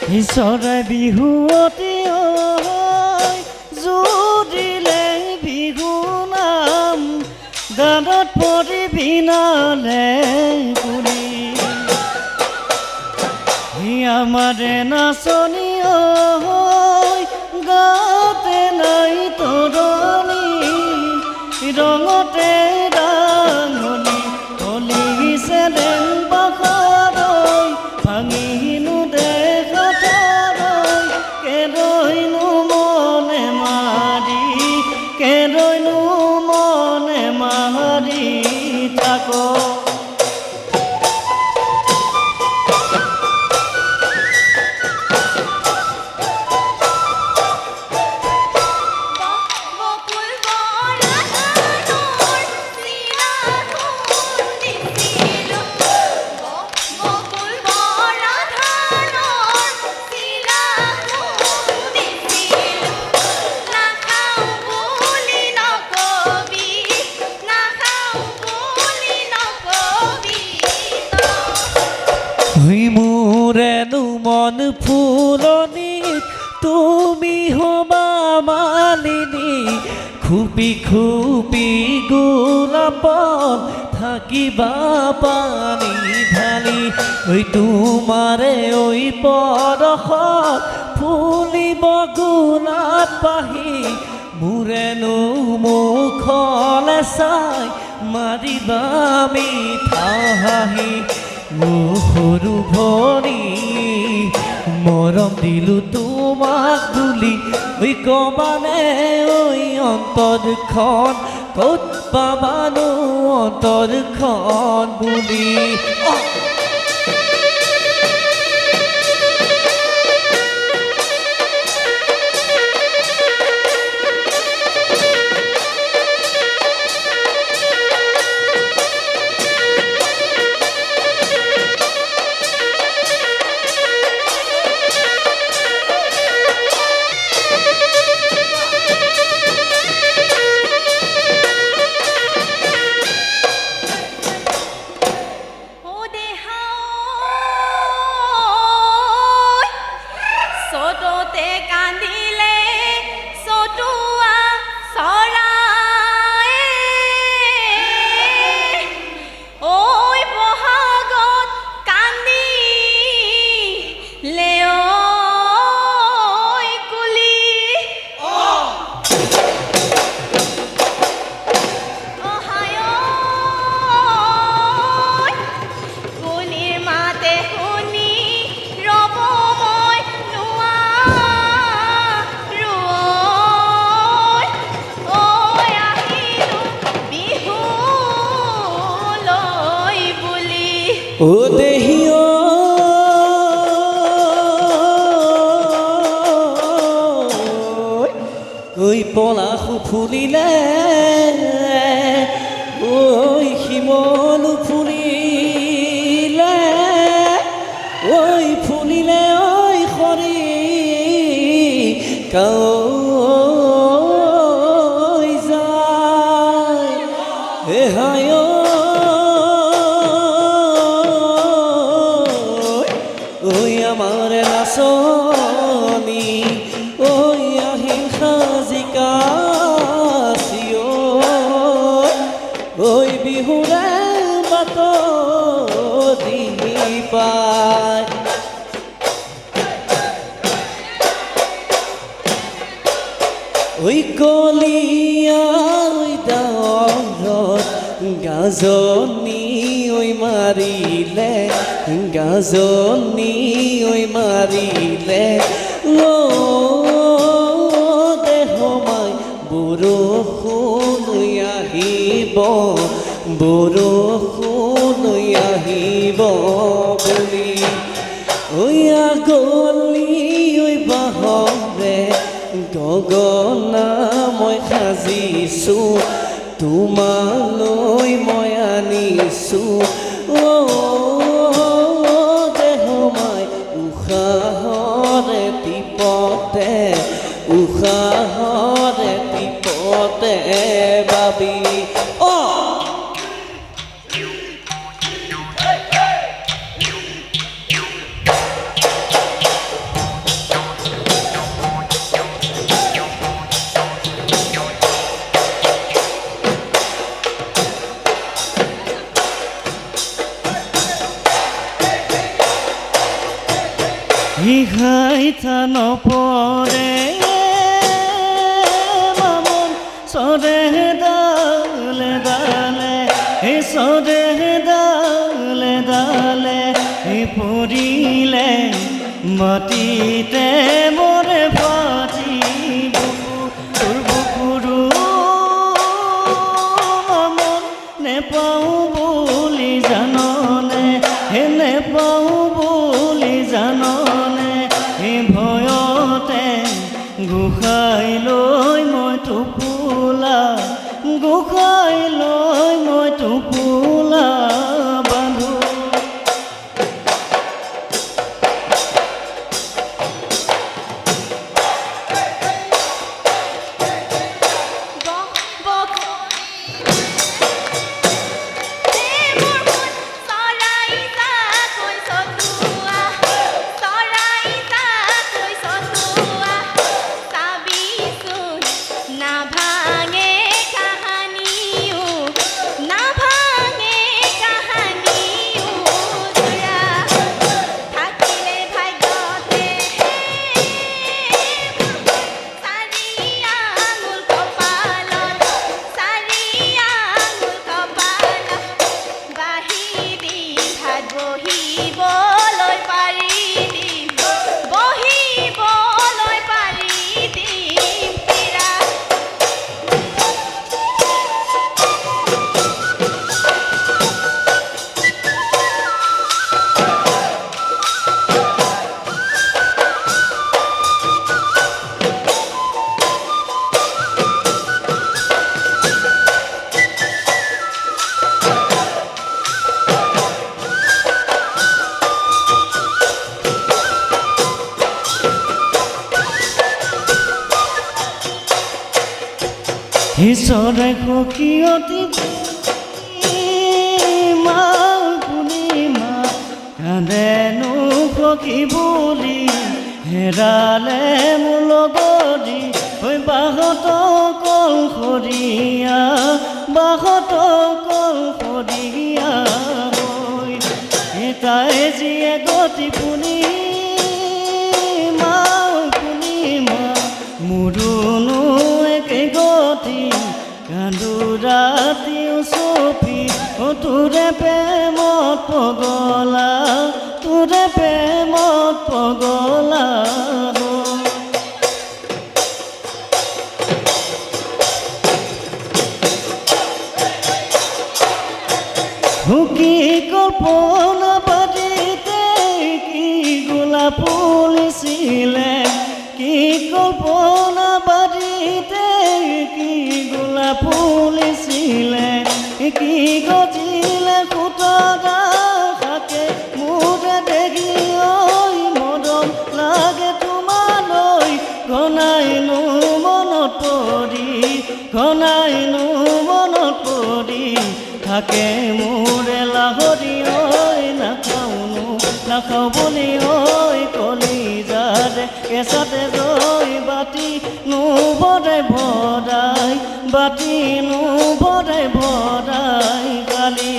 চৰাই বিহুৱতী জুৰিলে বিহু নাম গানত পৰি বিনালে বুলি আমাৰে নাচনী গাতে নাই তৰণি ৰঙতে ৰাঙনি হলিছে দেন বাখাৰৈ ভাঙিনো দেখাৰৈ কেৰৈনো মনে মাৰি থাক মোৰেনো মন ফুলনিত তুমি হবা মালিনী খুপি খুপি গোলাপত থাকিবা পানী ঢালি তোমাৰে পৰশত ফুলিব গোলাপ পাহি মোৰেনো মুখলে চাই মাৰিবা মিঠা হাঁহি সৰু ভনী মৰম দিলো তোমাক বুলি কবানে অন্তৰখন ক'ত পাবানো অন্তৰখন বুলি ও দেহিও ওই পলাশ ফুলিলে ওই শিমল ফুলিলে ওই ফুলিলে ওই খৰি কাই যায় হায় আমাৰ নাচনি ওই আহিন সাজিকাছিও ওই বিহুৰে বাত দি পায় ওই কলিয়া ওই ডাৱৰত গাজনি ওই মাৰিলে গাজনি ওই মাৰিলে দেহমাই বৰষুণ আহিব বৰষুণ আহিব বুলি ঐ আগলি ঐ বাহৰে গগনা মই সাজিছোঁ তোমালৈ মই আনিছোঁ দেহমাই উশাহৰে টিপতে উশাহৰে টিপতে বাবি হিঘাই থান পৰে মামন চৰে ডালে ডালে চৰে ডালে ডালে পৰিলে মাটিতে মৰে ফাটি বুকুৰু মামন নেপাওঁ বুলি জাননে নেপাওঁ বুলি জাননে ভয়তে গোসাই লৈ মই টোপোলা গোসাই লৈ মই টোপোলা বান্ধো ঈশ্বৰে সখীয়তি পূৰ্ণিমা কান্দেনো সখী বুলি হেৰালে মোৰ লগৰী হৈ বাহত কলসৰীয়া বাহত কলসৰীয়া হৈ তাই যিয়ে গতি পূৰ্ণিমা মোৰোনো একে গতি কান্দো ৰাতিও চপি তোৰে প্ৰেমত পগলা তোৰে প্ৰেমত পগলা কি কল্পনা বাদিতে কি গোলাপ ফুলিছিলে কি কল্পনা বাদিতে কি গোলাপ ফুলিছিলে কি গজিলে খুতৰা শাকে মোৰে দেখি ঐ মৰম লাগে তোমালৈ ঘনাইনো মনত পৰি ঘনাইনো মনত পৰি থাকে মোৰে লাহৰি ঐ নাখাওনো নাখাওঁ বুলি ঐ কলিজাৰে কেঁচাতে গৈ বাতি নুবৰে ভৰাই বাতি নুবৰে ভৰাই কালি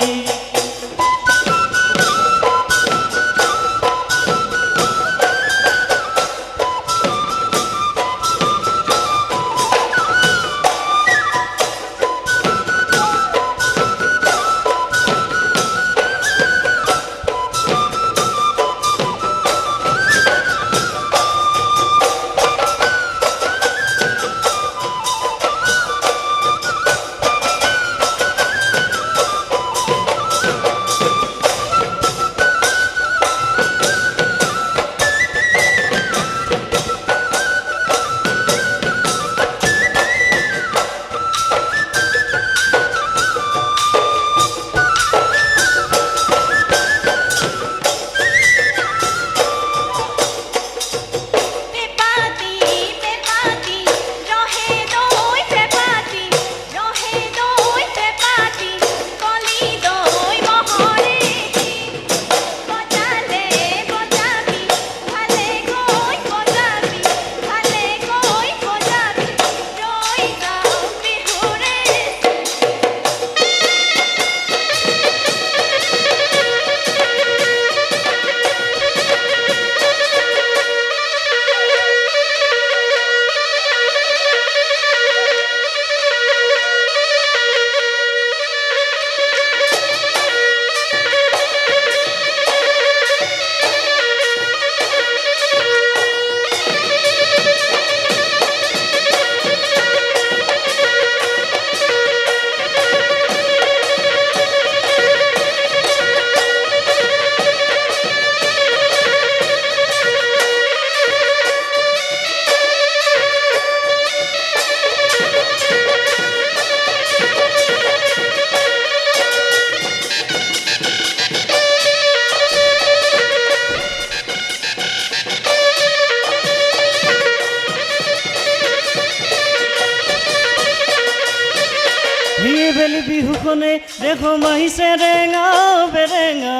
খনে দেখো মাইছে ৰেঙা বেৰেঙা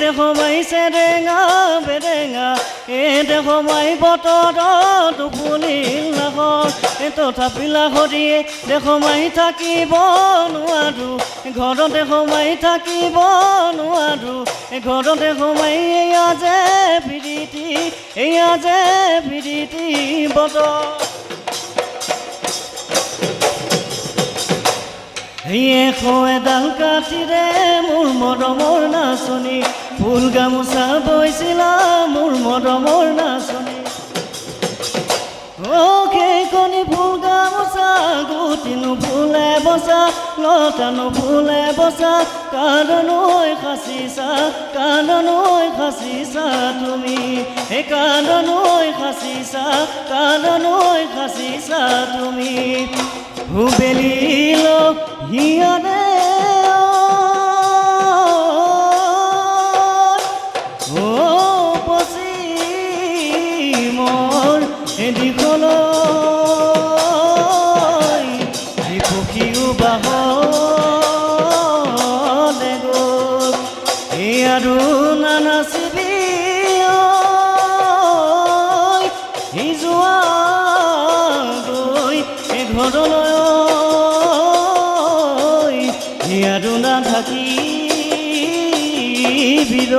দেখো মাইছে ৰেঙা বেৰেঙা দেখো মাই বতৰত ফুলিল নাকৰ তথাপি লাহৰিয়ে দেখো মাই থাকিব নোৱাৰো ঘৰতে সোমাই থাকিব নোৱাৰো ঘৰতে সোমাই এয়া যে বিৰিতি বতৰ এশো এডাল কাঠিৰে মোৰ মৰমৰ নাচনী ফুল গামোচা বৈছিলা মোৰ মৰমৰ নাচনী সেইখনি ফুল গামোচা গুটিনো ফুলে বচা লতানো ফুলে বচা কাণলৈ সাঁচিছা তুমি সেই কাণলৈ সাঁচিছা তুমি হুবেলিল হিয়নে পশ্চিমৰ দিশলৈ পক্ষীও বাহলে গ'ল আৰু নানাচিবি যোৱা গৈ ঘৰলৈ আৰু নাথাকি বিৰ